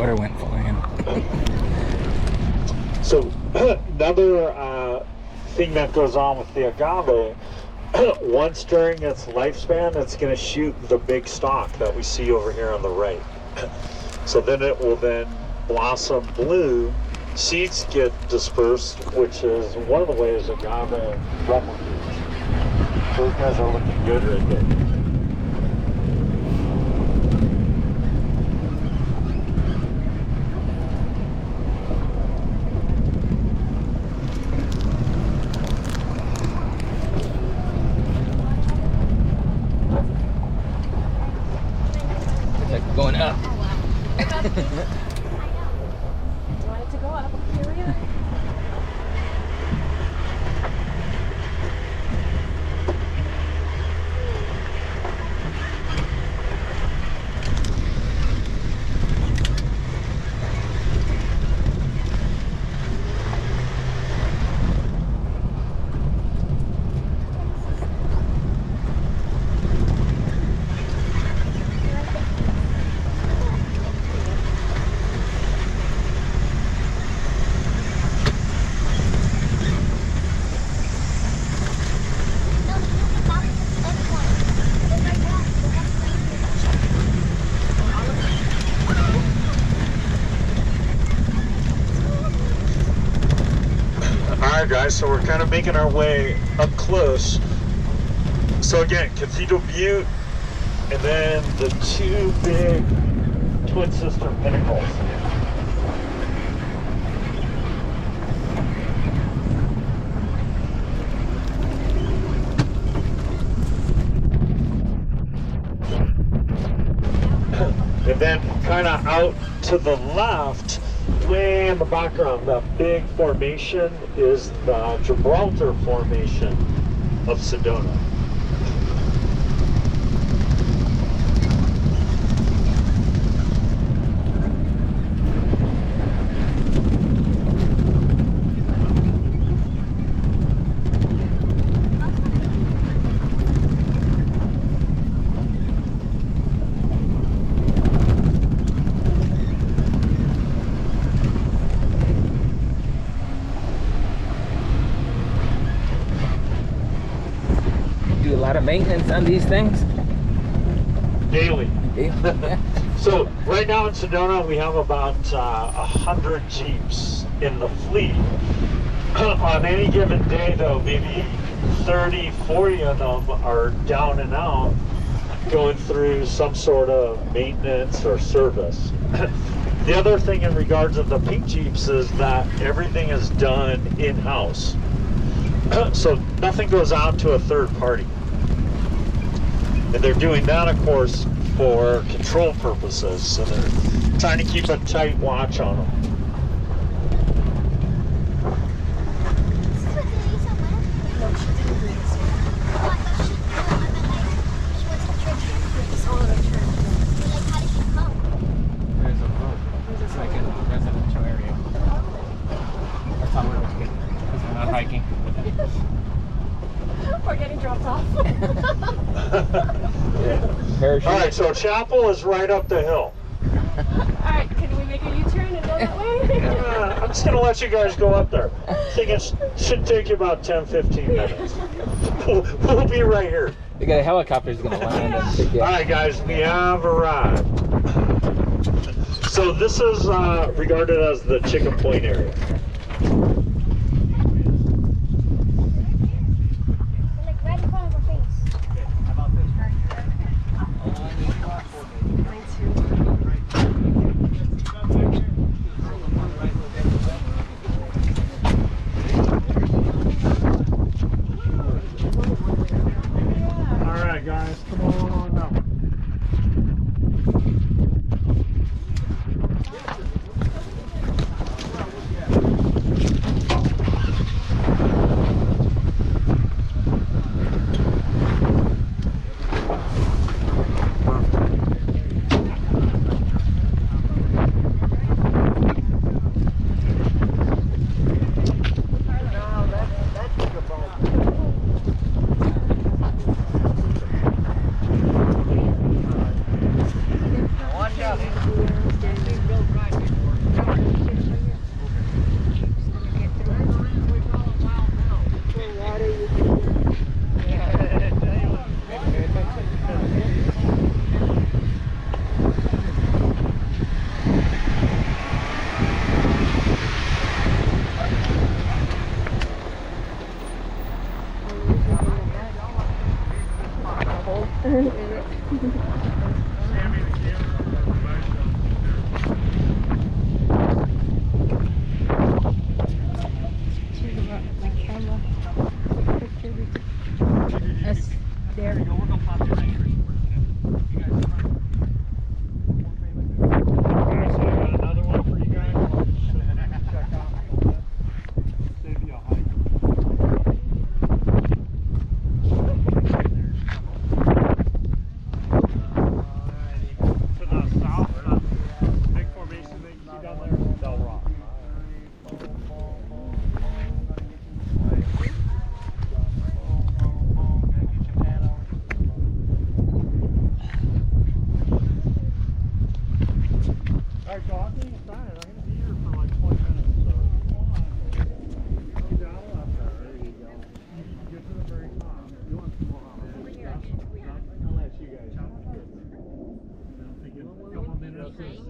water went flying. So another thing that goes on with the agave, once during its lifespan, it's going to shoot the big stalk that we see over here on the right. So then it will then blossom blue, seeds get dispersed, which is one of the ways agave replicates. Those guys are looking good right there. Going up. Oh, wow. Do you want it to go up here? Alright guys, so we're kind of making our way up close. So again, Cathedral Butte, and then the two big twin sister pinnacles. And then kind of out to the left, way in the background, that big formation is the Gibraltar Formation of Sedona. Do a lot of maintenance on these things? Daily. Yeah. So right now in Sedona we have about 100 Jeeps in the fleet. On any given day though, maybe 30, 40 of them are down and out, going through some sort of maintenance or service. The other thing in regards of the pink Jeeps is that everything is done in-house. So nothing goes out to a third party. And they're doing that, of course, for control purposes. So they're trying to keep a tight watch on them. There's a boat. It's like in a residential area. That's how we're looking. Because we're not hiking. We're getting dropped off. Parachute. All right, so Chapel is right up the hill. Alright, can we make a U-turn and go that way? I'm just going to let you guys go up there. I think it should take you about 10-15 minutes. We'll be right here. They got a helicopter's gonna land and pick you All up. right, guys, we have arrived. So this is regarded as the Chicken Point area. Like right in front of our face. Mine too. All right, guys, come on up.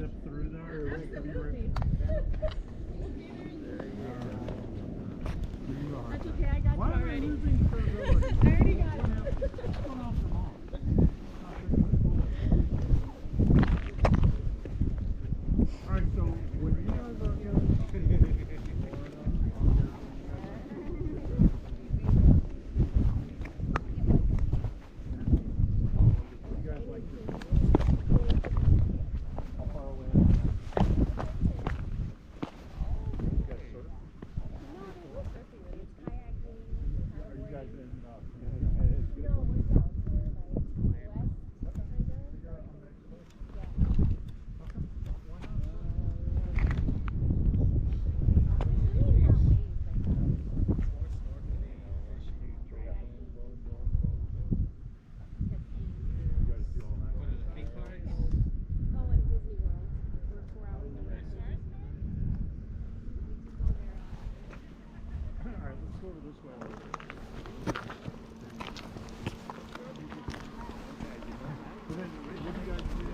zip through there? Absolutely. That's okay, I got you already. I already got it. Alright, so when you guys are here, you guys like this? How far away are you? You guys surf? No, they were surfing really. It's kayaking. Are you guys in No, we're south. We're like west, kind of. Yeah. Really not waves like that. You guys do all that? What are the pink cards? Oh, and Disney World. We're 4 hours away. Go there. Alright, let's go over this way. So then, what do you guys do?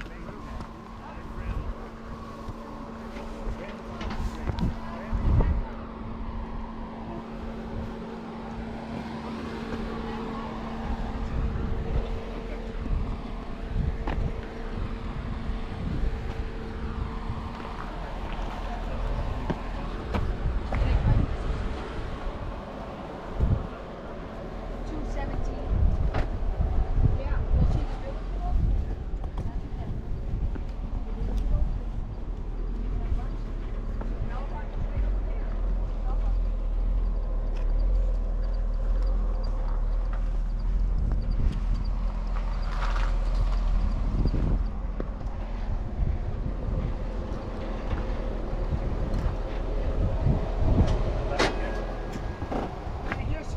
Yes,